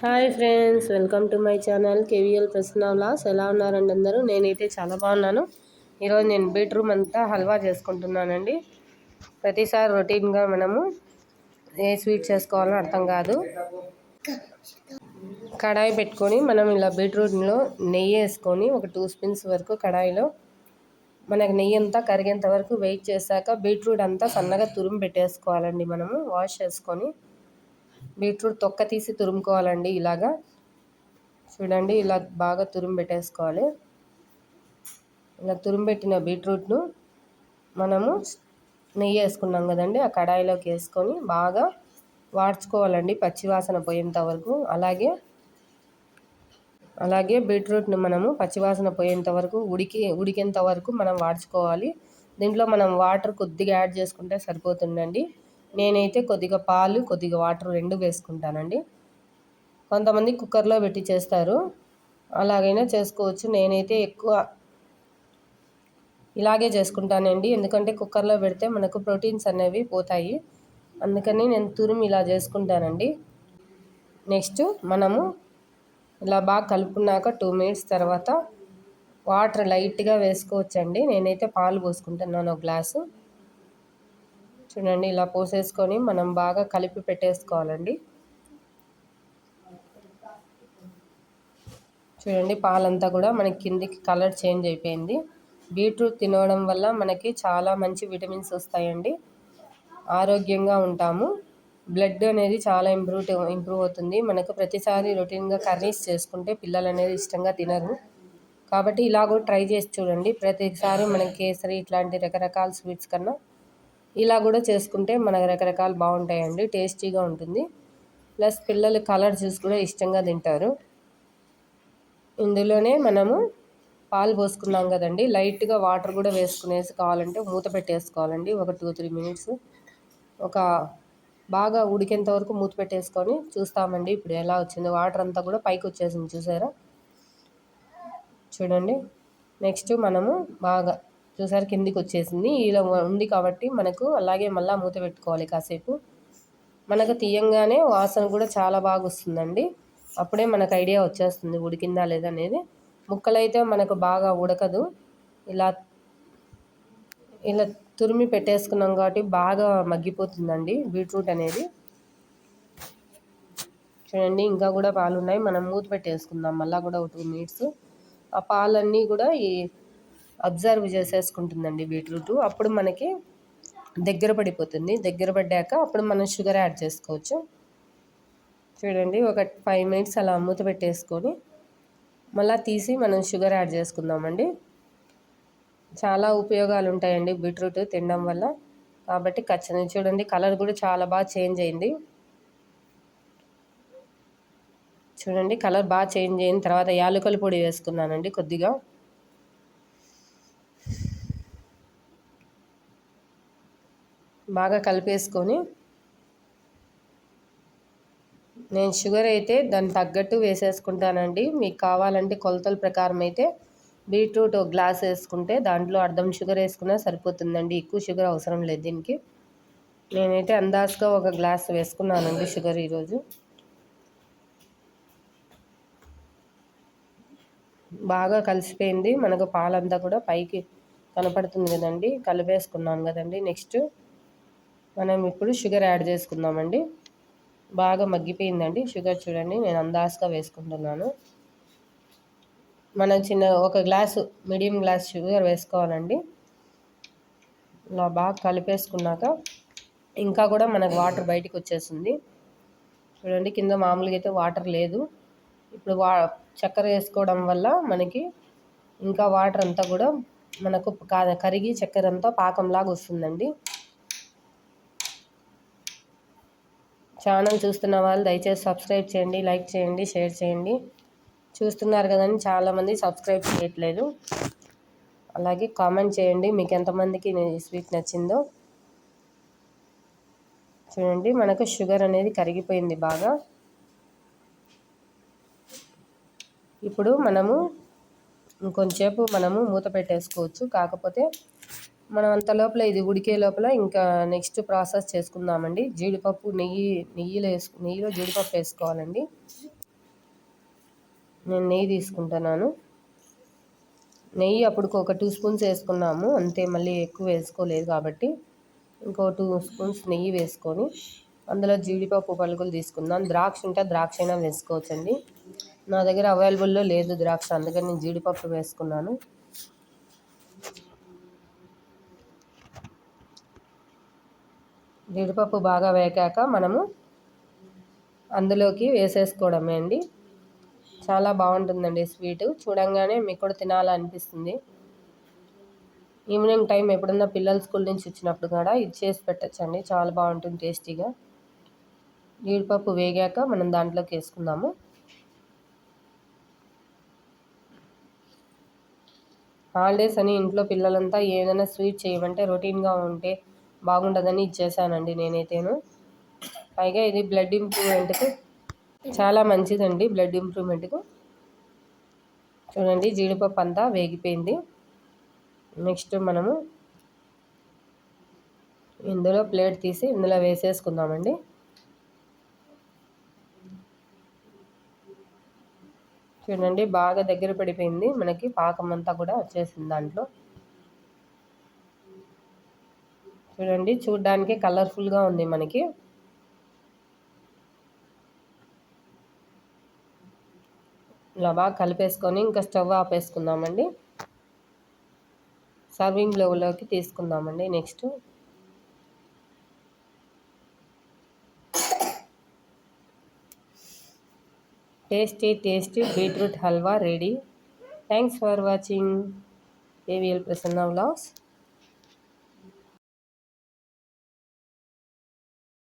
Hi friends, welcome to my channel KVL Prasanna vlogs. ఎలా ఉన్నారండి అందరూ? నేనైతే చాలా బాగున్నాను. ఈరోజు నేను బీట్రూట్ అంతా హల్వా చేసుకుంటున్నానండి. ప్రతిసారి రొటీన్గా మనము ఏ స్వీట్ చేసుకోవాలో అర్థం కాదు. కడాయి పెట్టుకొని మనం ఇలా బీట్రూట్లో నెయ్యి వేసుకొని ఒక 2 స్పూన్స్ వరకు కడాయిలో మనకు నెయ్యి అంతా కరిగేంత వరకు వెయిట్ చేశాక బీట్రూట్ అంతా సన్నగా తురుము పెట్టేసుకోవాలండి. మనము వాష్ చేసుకొని బీట్రూట్ తొక్క తీసి తురుముకోవాలండి. ఇలాగా చూడండి, ఇలా బాగా తురుము పెట్టేసుకోవాలి. ఇలా తురుము పెట్టిన బీట్రూట్ను మనము నెయ్యి వేసుకున్నాం కదండి, ఆ కడాయిలోకి వేసుకొని బాగా వాడ్చుకోవాలండి పచ్చివాసన పోయేంత వరకు. అలాగే బీట్రూట్ని మనము పచ్చివాసన పోయేంత వరకు ఉడికేంత వరకు మనం వాడ్చుకోవాలి. దీంట్లో మనం వాటర్ కొద్దిగా యాడ్ చేసుకుంటే సరిపోతుందండి. నేనైతే కొద్దిగా పాలు కొద్దిగా వాటర్ 2 వేసుకుంటానండి. కొంతమంది కుక్కర్లో పెట్టి చేస్తారు, అలాగైనా చేసుకోవచ్చు. నేనైతే ఎక్కువ ఇలాగే చేసుకుంటానండి, ఎందుకంటే కుక్కర్లో పెడితే మనకు ప్రోటీన్స్ అనేవి పోతాయి. అందుకని నేను తురుము ఇలా చేసుకుంటానండి. నెక్స్ట్ మనము ఇలా బాగా కలుపుకున్నాక 2 మినిట్స్ తర్వాత వాటర్ లైట్గా వేసుకోవచ్చండి. నేనైతే పాలు పోసుకుంటున్నాను 1 గ్లాసు. చూడండి, ఇలా పోసేసుకొని మనం బాగా కలిపి పెట్టేసుకోవాలండి. చూడండి, పాలంతా కూడా మనకి కిందికి కలర్ చేంజ్ అయిపోయింది. బీట్రూట్ తినడం వల్ల మనకి చాలా మంచి విటమిన్స్ వస్తాయండి. ఆరోగ్యంగా ఉంటాము. బ్లడ్ అనేది చాలా ఇంప్రూవ్ అవుతుంది. మనకు ప్రతిసారి రొటీన్గా కర్రీస్ చేసుకుంటే పిల్లలు అనేది ఇష్టంగా తినరు. కాబట్టి ఇలా కూడా ట్రై చేసి చూడండి. ప్రతిసారి మనకి కేసరి ఇట్లాంటి రకరకాల స్వీట్స్ కన్నా ఇలా కూడా చేసుకుంటే మనకు రకరకాలు బాగుంటాయండి, టేస్టీగా ఉంటుంది. ప్లస్ పిల్లలు కలర్ చూసి కూడా ఇష్టంగా తింటారు. ఇందులోనే మనము పాలు పోసుకున్నాం కదండి, లైట్గా వాటర్ కూడా వేసుకునేసి కావాలంటే మూత పెట్టేసుకోవాలండి. ఒక 2-3 మినిట్స్ ఒక బాగా ఉడికేంత వరకు మూత పెట్టేసుకొని చూస్తామండి. ఇప్పుడు ఎలా వచ్చింది, వాటర్ అంతా కూడా పైకి వచ్చేసింది చూసారా? చూడండి, నెక్స్ట్ మనము బాగా చూసారు కిందికి వచ్చేసింది. ఇలా ఉంది కాబట్టి మనకు అలాగే మళ్ళీ మూత పెట్టుకోవాలి కాసేపు. మనకు తీయంగానే వాసన కూడా చాలా బాగా వస్తుందండి. అప్పుడే మనకు ఐడియా వచ్చేస్తుంది ఉడికిందా లేదా అనేది. ముక్కలైతే మనకు బాగా ఉడకదు. ఇలా తురిమి పెట్టేసుకున్నాం కాబట్టి బాగా మగ్గిపోతుందండి బీట్రూట్ అనేది. చూడండి, ఇంకా కూడా పాలు ఉన్నాయి. మనం మూత పెట్టేసుకుందాం మళ్ళీ కూడా ఒక 2 మినిట్స్. ఆ పాలన్నీ కూడా అబ్జర్వ్ చేసేసుకుంటుందండి బీట్రూట్. అప్పుడు మనకి దగ్గర పడిపోతుంది. దగ్గర పడ్డాక అప్పుడు మనం షుగర్ యాడ్ చేసుకోవచ్చు. చూడండి, ఒక 5 మినిట్స్ అలా మూత పెట్టేసుకొని మళ్ళీ తీసి మనం షుగర్ యాడ్ చేసుకుందామండి. చాలా ఉపయోగాలు ఉంటాయండి బీట్రూట్ తినడం వల్ల. కాబట్టి ఖచ్చితంగా చూడండి, కలర్ కూడా చాలా బాగా చేంజ్ అయింది. చూడండి, కలర్ బాగా చేంజ్ అయిన తర్వాత యాలకుల పొడి వేసుకున్నానండి కొద్దిగా. బాగా కలిపేసుకొని నేను షుగర్ అయితే దానికి తగ్గట్టు వేసేసుకుంటానండి. మీకు కావాలంటే కొలతల ప్రకారం అయితే బీట్రూట్ 1 గ్లాస్ వేసుకుంటే దాంట్లో అర్ధం షుగర్ వేసుకున్నా సరిపోతుందండి. ఎక్కువ షుగర్ అవసరం లేదు దీనికి. నేనైతే అందాజుగా 1 గ్లాస్ వేసుకున్నానండి షుగర్ ఈరోజు. బాగా కలిసిపోయింది. మనకు పాలంతా కూడా పైకి కనపడుతుంది కదండి, కలిపేసుకున్నాం కదండి. నెక్స్ట్ మనం ఇప్పుడు షుగర్ యాడ్ చేసుకుందామండి. బాగా మగ్గిపోయిందండి షుగర్. చూడండి, నేను అందాజుగా వేసుకుంటున్నాను. మనం 1 గ్లాసు మీడియం గ్లాస్ షుగర్ వేసుకోవాలండి. ఇలా బాగా కలిపేసుకున్నాక ఇంకా కూడా మనకు వాటర్ బయటకు వచ్చేసింది. చూడండి, కింద మామూలుగా అయితే వాటర్ లేదు. ఇప్పుడు చక్కెర వేసుకోవడం వల్ల మనకి ఇంకా వాటర్ అంతా కూడా మనకు కరిగి చక్కెర అంతా పాకంలాగా వస్తుందండి. ఛానల్ చూస్తున్న వాళ్ళు దయచేసి సబ్స్క్రైబ్ చేయండి, లైక్ చేయండి, షేర్ చేయండి. చూస్తున్నారు కదండి, చాలామంది సబ్స్క్రైబ్ చేయట్లేదు. అలాగే కామెంట్ చేయండి మీకు ఎంతమందికి ఈ స్వీట్ నచ్చిందో. చూడండి, మనకు షుగర్ అనేది కరిగిపోయింది బాగా. ఇప్పుడు మనము ఇంకొంచెంసేపు మనము మూత పెట్టేసుకోవచ్చు. కాకపోతే మనం అంత లోపల ఇది ఉడికే లోపల ఇంకా నెక్స్ట్ ప్రాసెస్ చేసుకుందామండి. జీడిపప్పు నెయ్యిలో జీడిపప్పు వేసుకోవాలండి. నేను నెయ్యి తీసుకుంటున్నాను. నెయ్యి అప్పుడు ఒక 2 స్పూన్స్ వేసుకున్నాము అంతే, మళ్ళీ ఎక్కువ వేసుకోలేదు కాబట్టి ఇంకో 2 స్పూన్స్ నెయ్యి వేసుకొని అందులో జీడిపప్పు పలుకులు తీసుకుందాం. ద్రాక్ష ఉంటే ద్రాక్ష అయినా వేసుకోవచ్చండి. నా దగ్గర అవైలబుల్లో లేదు ద్రాక్ష, అందుకని నేను జీడిపప్పు వేసుకున్నాను. జీడిపప్పు బాగా వేగాక మనము అందులోకి వేసేసుకోవడమే అండి. చాలా బాగుంటుందండి స్వీటు. చూడంగానే మీకు కూడా తినాలనిపిస్తుంది. ఈవినింగ్ టైం ఎప్పుడన్నా పిల్లలు స్కూల్ నుంచి వచ్చినప్పుడు కూడా ఇది చేసి పెట్టచ్చండి, చాలా బాగుంటుంది టేస్టీగా. జీడిపప్పు వేగాక మనం దాంట్లోకి వేసుకుందాము. హాలిడేస్ అని ఇంట్లో పిల్లలంతా ఏదైనా స్వీట్ చేయమంటే రొటీన్గా ఉంటే బాగుంటుందని ఇచ్చేసానండి నేనైతేను. పైగా ఇది బ్లడ్ ఇంప్రూవ్మెంట్కి చాలా మంచిదండి, బ్లడ్ ఇంప్రూవ్మెంట్కు. చూడండి జీడిపప్పు అంతా వేగిపోయింది. నెక్స్ట్ మనము ఇందులో ప్లేట్ తీసి ఇందులో వేసేసుకుందామండి. చూడండి బాగా దగ్గర పడిపోయింది, మనకి పాకం అంతా కూడా వచ్చేసింది దాంట్లో. చూడండి చూడ్డానికి కలర్ఫుల్గా ఉంది మనకి. ఇలా బాగా కలిపేసుకొని ఇంకా స్టవ్ ఆపేసుకుందామండి. సర్వింగ్ బౌల్లోకి తీసుకుందామండి. Next tasty beetroot halwa ready. Thanks for watching AVL Prasanna Vlogs.